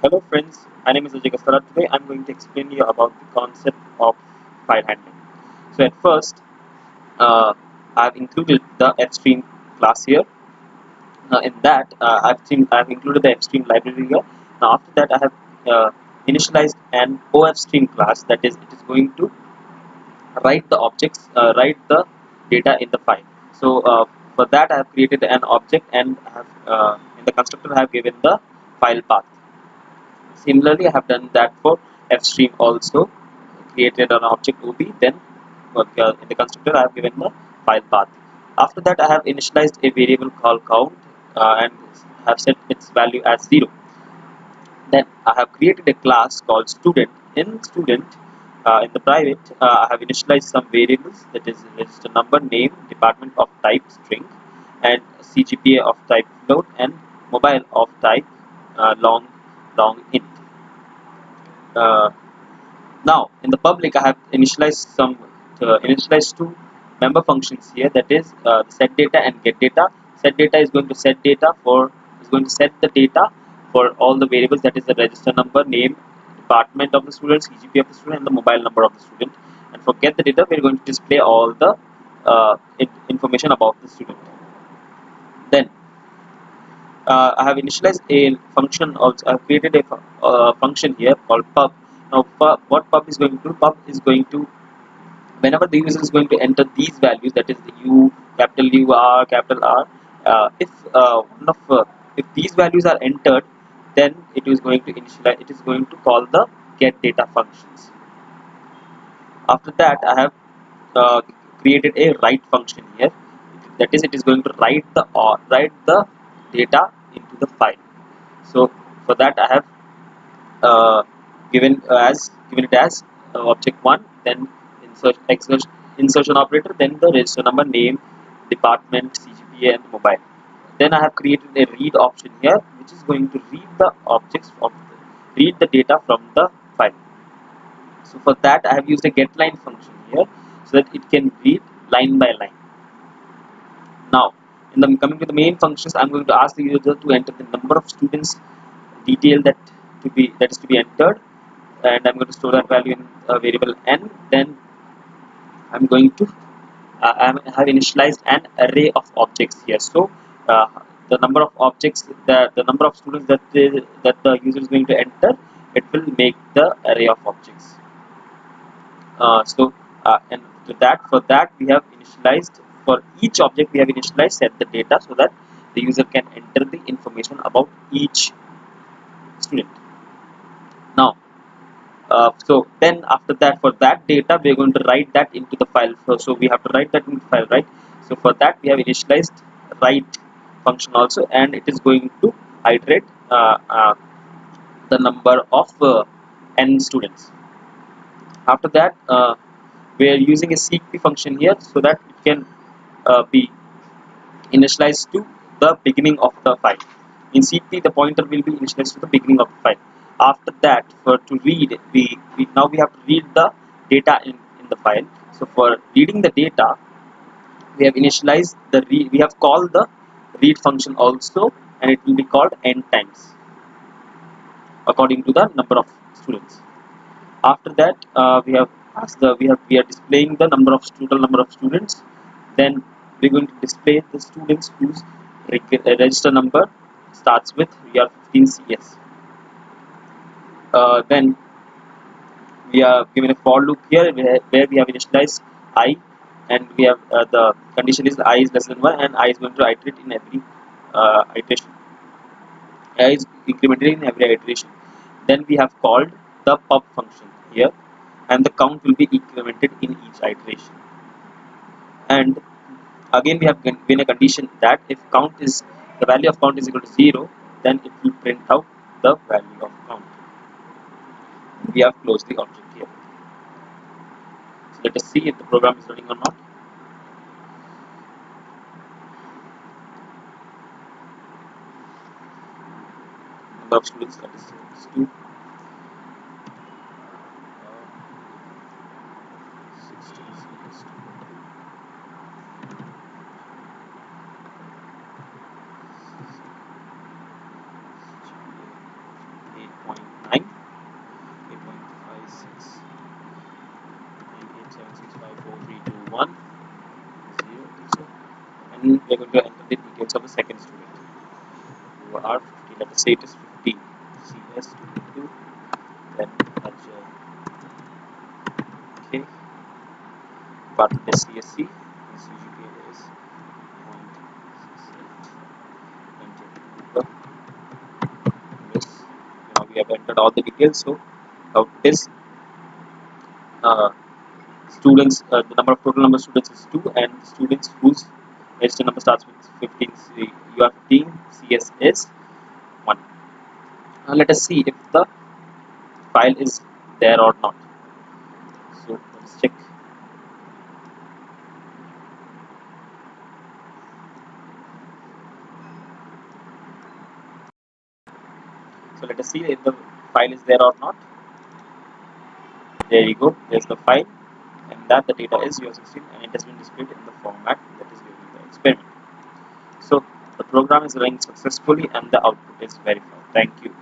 Hello friends, my name is Ajay Kastara. Today I'm going to explain you about the concept of file handling. So at first, I've included the Fstream class here. In that, I've included the Fstream library here. Now after that, I have initialized an OFstream class, that is, it is going to write the data in the file. So for that, I have created an object and I have in the constructor I have given the file path. Similarly, I have done that for Fstream also. Created an object OB, then in the constructor I have given the file path. After that, I have initialized a variable called count and have set its value as 0. Then I have created a class called student. In student, in the private, I have initialized some variables, that is register number, name, department of type string, and CGPA of type float, and mobile of type long int. Uh, Now, in the public, I have initialized two member functions here. That is set data and get data. Set data is going to set data for is going to set the data for all the variables. That is the register number, name, department of the student, CGP of the student, and the mobile number of the student. And for get the data, we are going to display all the information about the student. Then I have initialized a function. Also, I have created a function here called pub. Now, what pub is going to do? Pub is going to, whenever the user is going to enter these values, that is the U, capital U, R, capital R, if one of if these values are entered, then it is going to initialize. It is going to call the get data functions. After that, I have uh, created a write function here. That is, it is going to write the data into the file. So for that, I have uh, given it as object one, then insertion operator, then the register number, name, department, CGPA, and mobile. Then I have created a read option here, which is going to read the data from the file. So for that, I have used a getLine function here, so that it can read line by line. Now, coming to the main functions, I'm going to ask the user to enter the number of students detail that is to be entered, and I'm going to store that value in a variable n. Then I'm going to I have initialized an array of objects here. So the number of objects, the number of students that the user is going to enter, it will make the array of objects. And to that for that we have initialized, for each object we have initialized set the data, so that the user can enter the information about each student. Now, so then after that, for that data we are going to write that into the file. So we have to write that into the file, right? So for that we have initialized write function also, and it is going to iterate the number of n students. After that, we are using a seek function here, so that it can be initialized to the beginning of the file. In CP, the pointer will be initialized to the beginning of the file. After that, for to read, now we have to read the data in the file. So for reading the data, we have initialized we have called the read function also, and it will be called n times according to the number of students. After that, we are displaying the total number of students. Then we're going to display the students whose register number starts with ER15CS. Then we are given a for loop here, where we have initialized I, and we have the condition is I is less than 1, and I is going to iterate in every iteration. I is incremented in every iteration. Then we have called the pub function here, and the count will be incremented in each iteration. And again, we have given a condition that if the value of count is equal to 0, then it will print out the value of count. We have closed the object here. So let us see if the program is running or not. Number of students, that is 2, 8.8. we are going to enter the details of the second student. Who are 50, let us say it is 50. CS 22, then Ajay. Okay, department is CSC, his GPA is 0.68, yes. Now we have entered all the details. So now this uh, students, the number of total number of students is 2, and students whose register number starts with 15, you are 15, CS is 1. Now let us see if the file is there or not. So let's check. So let us see if the file is there or not. There you go. There's the file, and that the data is U16, and it has been displayed in the format that is given in the experiment. So the program is running successfully, and the output is verified. Thank you.